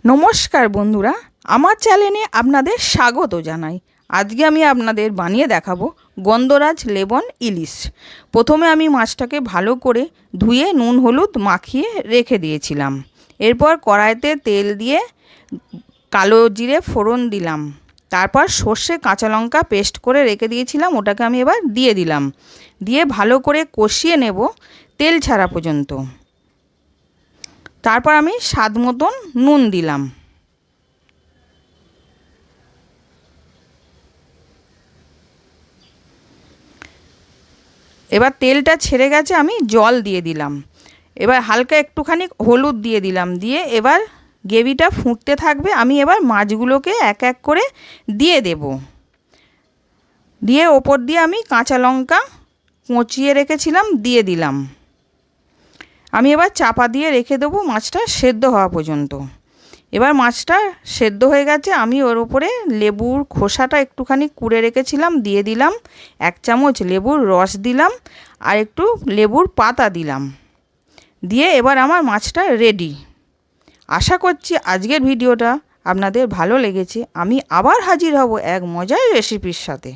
নমস্কার বন্ধুরা, আমার চ্যানেলে আপনাদের স্বাগত জানাই। আজকে আমি আপনাদের বানিয়ে দেখাবো গন্ধরাজ লেবন ইলিশ। প্রথমে আমি মাছটাকে ভালো করে ধুয়ে নুন হলুদ মাখিয়ে রেখে দিয়েছিলাম। এরপর কড়াইতে তেল দিয়ে কালো জিরে ফোড়ন দিলাম। তারপর সর্ষে কাঁচা লঙ্কা পেস্ট করে রেখে দিয়েছিলাম, ওটাকে আমি এবার দিয়ে দিলাম। দিয়ে ভালো করে কষিয়ে নেব তেল ছাড়া পর্যন্ত। তারপর আমি স্বাদ মতন নুন দিলাম। এবার তেলটা ছেড়ে গেছে, আমি জল দিয়ে দিলাম। এবার হালকা একটুখানি হলুদ দিয়ে দিলাম। দিয়ে এবার গ্রেভিটা ফুটতে থাকবে। আমি এবার মাছগুলোকে এক এক করে দিয়ে দেব। দিয়ে ওপর দিয়ে আমি কাঁচা লঙ্কা কুচিয়ে রেখেছিলাম দিয়ে দিলাম। আমি এবার চাপা দিয়ে রেখে দেবো মাছটা সেদ্ধ হওয়া পর্যন্ত। এবার মাছটা সেদ্ধ হয়ে গেছে, আমি ওর উপরে লেবুর খোসাটা একটুখানি কুড়ে রেখেছিলাম দিয়ে দিলাম। 1 চামচ লেবুর রস দিলাম আর একটু লেবুর পাতা দিলাম। দিয়ে এবার আমার মাছটা রেডি। আশা করছি আজকের ভিডিওটা আপনাদের ভালো লেগেছে। আমি আবার হাজির হব এক মজার রেসিপির সাথে।